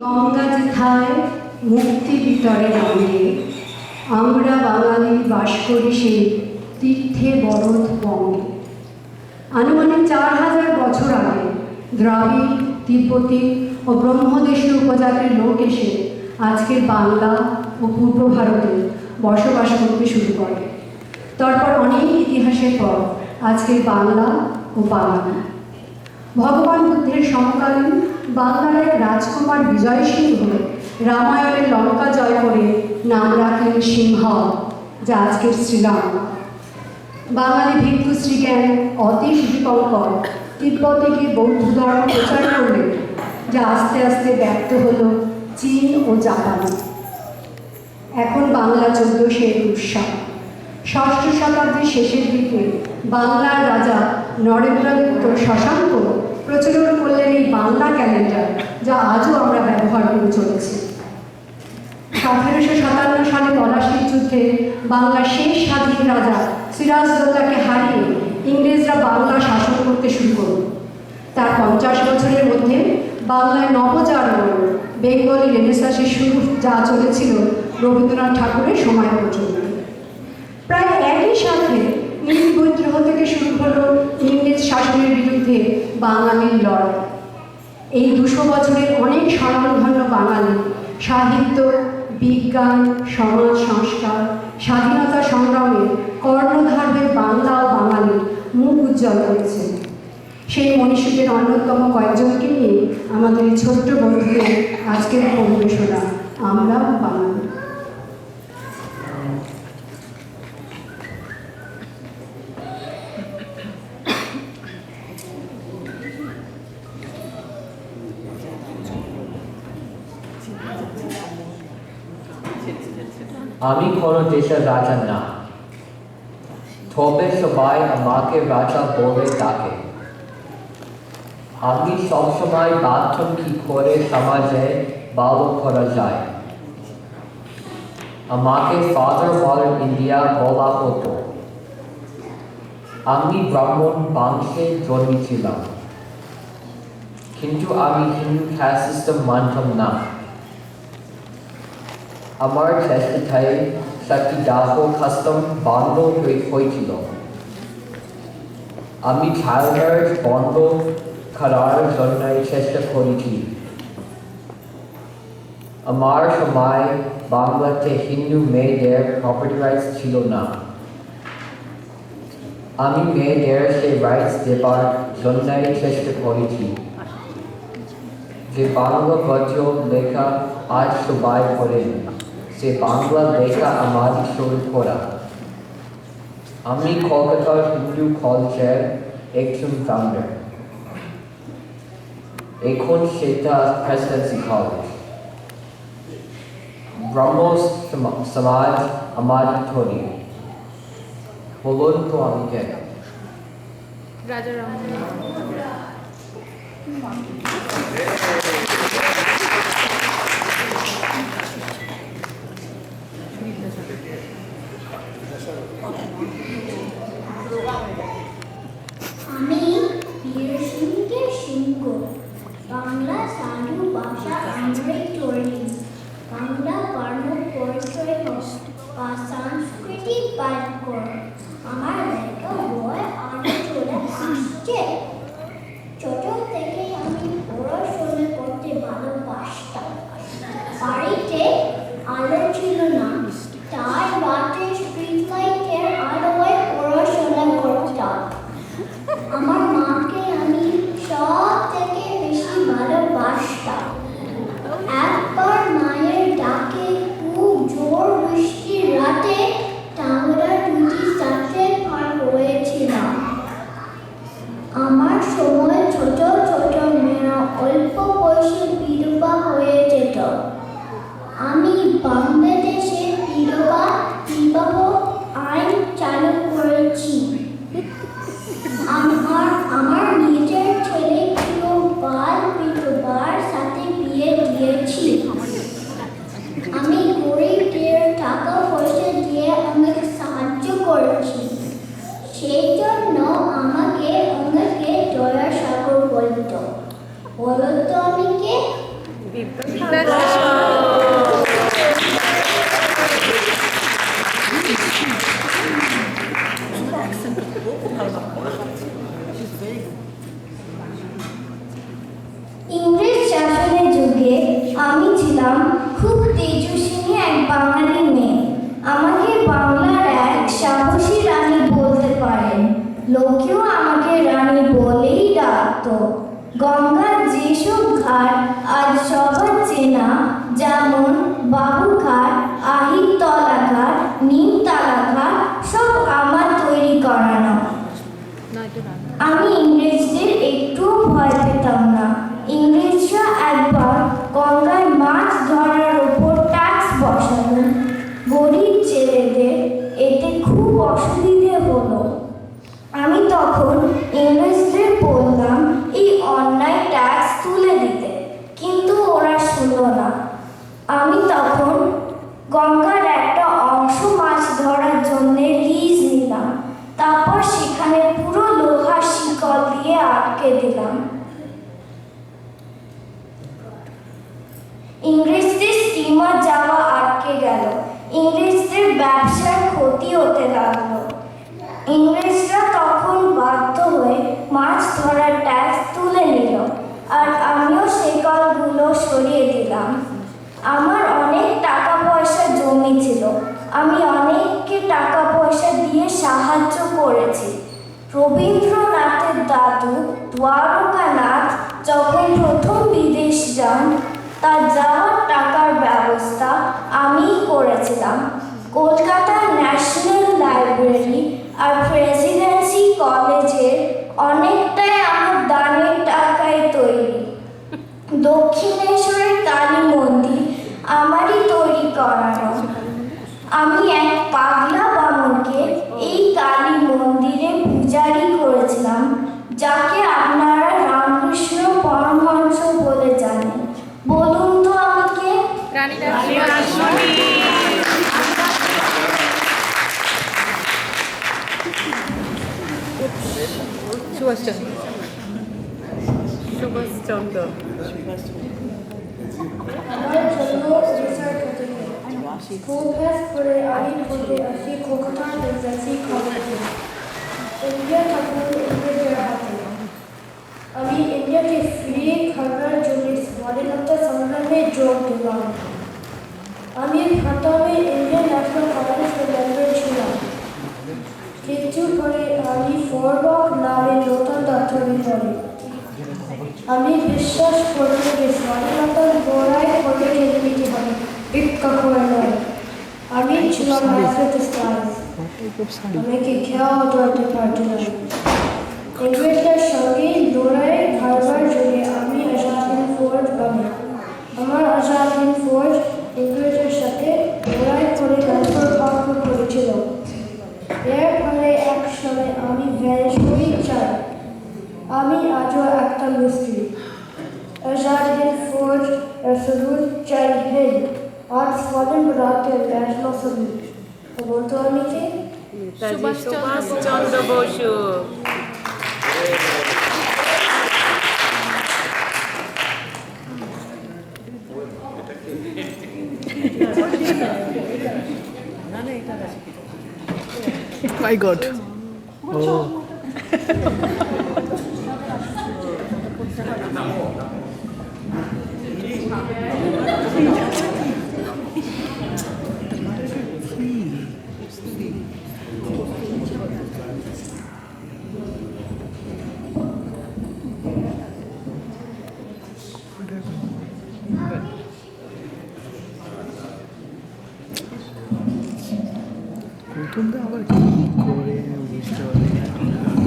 গঙ্গা যেথায় মুক্তি বিতরে নামে আমরা বাঙালি বাস করি সেই তীর্থে বরদ বঙ্গে। আনুমানিক 4000 বছর আগে দ্রাবিড়, তিব্বতী ও ব্রহ্মদেশীয় উপজাতির লোক এসে আজকের বাংলা ও পূর্ব ভারতে বসবাস করতে শুরু করে। তারপর অনেক ইতিহাসের পর আজকের বাংলা ও বাঙালি। ভগবান বুদ্ধের সমকালীন বাংলার এক রাজকুমার বিজয় সিংহ রামায়ণের লঙ্কা জয় করে নাম রাখলেন সিংহ, যা আজকের শ্রীলঙ্কা। বাঙালি ভিক্ষু শ্রীজ্ঞান অতীশ দীপঙ্কর তিব্বতে গিয়ে বৌদ্ধ ধর্ম প্রচার করলেন, যা আস্তে আস্তে ব্যক্ত হল চীন ও জাপানে। এখন বাংলা 1421 সাল। ষষ্ঠ শতাব্দীর শেষের দিকে বাংলার রাজা নরেন্দ্রগুপ্ত শশাঙ্ক প্রচলন করলেন এই বাংলা ক্যালেন্ডার, যা আজও আমরা ব্যবহার করে চলেছি। 1757 সালে পলাশীর যুদ্ধে বাংলার শেষ স্বাধীন রাজা সিরাজদৌল্লাকে হারিয়ে ইংরেজরা বাংলা শাসন করতে শুরু করল। তার 50 বছরের মধ্যে বাংলায় নবজাগরণ, বেঙ্গলি রেনেসাঁসের শুরু, যা চলেছিল রবীন্দ্রনাথ ঠাকুরের সময় পর্যন্ত। প্রায় একই সাথে নীল বিদ্রোহ থেকে শুরু হলো ইংরেজ শাসনের বিরুদ্ধে বাঙালির লড়াই। এই 200 বছরের অনেক স্বনামধন্য বাঙালি সাহিত্য, বিজ্ঞান, সমাজ সংস্কার, স্বাধীনতা সংগ্রামে কর্ণধার হয়ে বাংলা ও বাঙালির মুখ উজ্জ্বল করেছে। সেই মনীষীদের অন্যতম কয়েকজনকে নিয়ে আমাদের এই ছোট্ট বন্ধুদের আজকের পরিবেশনা আমরা বাঙালি। আমি কোনো দেশের রাজা না, তবে সবাই আমাকে রাজা বলে ডাকে। আমি সবসময় ভাবতাম কি করে সমাজে ভালো করা যায়। আমাকে ফাদার মডার্ন ইন্ডিয়া বলা হতো। আমি ব্রাহ্মণ বংশে জন্মেছিলাম, কিন্তু আমি হিন্দু ক্যাস্ট সিস্টেম মানতাম না। আমার চেষ্টায় সতীদাহ কাস্টম বন্ধ হয়েছিল। আমি চাইল্ড ম্যারেজ বন্ধ করার জন্য চেষ্টা করেছি। আমার সময় বাংলাতে হিন্দু মেয়েদের প্রপার্টি রাইটস ছিল না। আমি মেয়েদের সেই রাইটস দেবার জন্য চেষ্টা করেছি। যে বাংলা গদ্য লেখা আজ সবাই পড়েন, সে বাংলা লেখা আমাদের শুরু করা। আমি কলকাতার হিন্দু কলেজের একজন ফাউন্ডার, এখন সেটা প্রেসিডেন্সি কলেজ। ব্রহ্ম সমাজ আমাদের ধনী। বলুন তো আমি কে? রাজা রামমোহন। আমি বীরসিংহের সিংহ, বাংলা সাধু ভাষা আঞ্চলিক তৈরি, বাংলা বর্ণ পরিচয় বা সাংস্কৃতিক বাক্য। আমার লেখা বই আলো চলে আসছে। ছোট থেকে আমি পড়াশোনা করতে ভালোবাসতাম। বাড়িতে আলো ছিল না, তাই রাতে স্ট্রিট লাইটের আলোয় পড়াশোনা করতাম। আমার মাকে আমি সব থেকে বেশি ভালোবাসতাম। একবার মায়ের ডাকে খুব জোর বৃষ্টির রাতে আমরা দুটি সাথে পার হয়েছিলাম। আমার সময় ছোট ছোট মেয়েরা অল্প বয়সে বিধবা হয়ে যেত। আমি বাংলাদেশে বিধবা বিবাহ আইন চালু করেছি। আমার নিজের ছেলেকেও বাল বিধবার সাথে বিয়ে দিয়েছি। আমি গরিবদের টাকা পয়সা দিয়ে অনেক সাহায্য করেছি। সেই জন্য আমাকে অনেকে দয়াসাগর বলতো। বলতো আমি কে? অচেনা, যেমন বাবুঘাট, আহিরতলা ঘাট, নিমতলা ঘাট সব আমার তৈরি করানো। আমি ইংরেজদের একটু ভয় পেতাম না। ইংরেজরা একবার গঙ্গায় মাছ ধরার ওপর ট্যাক্স বসালো। গরিব জেলেদের এতে খুব অসুবিধে হলো। আমি তখন ইংরেজদের বললাম এই অন্যায় ট্যাক্স তুলে দিতে, কিন্তু ওরা শুনল না। আমি তখন গঙ্গার একটা অংশ মাছ ধরার জন্য লিজ নিলাম, তারপর সেখানে পুরো লোহার শিকল দিয়ে আটকে দিলাম। ইংরেজদের স্টিমার যাওয়া আটকে গেল। ইংরেজদের ব্যবসার ক্ষতি হতে লাগলো। ইংরেজরা তখন বাধ্য হয়ে মাছ ধরার ট্যাক্স তুলে নিল, আর আমিও শিকলগুলো সরিয়ে দিলাম। আমার অনেক টাকা পয়সা জমি ছিল। আমি অনেককে টাকা পয়সা দিয়ে সাহায্য করেছি। রবীন্দ্রনাথের দাদু দ্বারকানাথ যখন প্রথম বিদেশ যান, তার যাওয়ার টাকার ব্যবস্থা আমিই করেছিলাম। কলকাতার ন্যাশনাল লাইব্রেরি আর প্রেসিডেন্সি কলেজের অনেকটাই আমার দানের টাকায় তৈরি। দক্ষিণেশ্বরের কালী মন্দির আমারই তৈরি করানো। আমি এক পাগলা বামনকে এই কালী মন্দিরে পূজারি করেছিলাম, যাকে আপনারা রামকৃষ্ণ পরমহংস বলে জানেন। বলুন তো আমি কে? রানী রাসমণি। সুভাষচন্দ্র। আমার জন্ম উড়িষ্যার কটকে। স্কুল পাস করে আমি পড়তে আসি কলকাতা প্রেসিডেন্সি কলেজে। ইন্ডিয়া তখন ইংরেজের হাতে। আমি ইন্ডিয়াকে ফিরিয়ে খাবার জন্য স্বাধীনতা সংগ্রামে যোগ দিলাম। আমি প্রথমে ইন্ডিয়ান ন্যাশনাল কংগ্রেসের মেম্বার ছিলাম, কিন্তু পরে আমি ফরওয়ার্ড নামে নতুন দপ্তরে পড়ি। আমি বিশ্বাস করি যে স্বাধীনতার লড়াই করে নিতে হবে, ভিক্ষা করে নয়। আমি ছিলাম আমাকে খেয়াল ধরতে পারত না। ইংরেজদের সঙ্গে লড়াই হারবার জন্য আমি আজাদ হিন্দ ফৌজ বানি। আমার আজাদ হিন্দ ফৌজ ইংরেজের সাথে লড়াই করে রাজপথ পক্ষ করেছিল। এর ফলে এক সময় আমি ভ্যানিশ চাই। আমি আজও একটা মিস্ত্রি। आजाद हिंद फौज सलूट जय हिंद और स्वाधीन बनाते नेशनल सलूट। बोलते हो नीचे Subhash Chandra Basu. My God. Oh. প্রথমটা আবার কি করে বুঝতে পারি।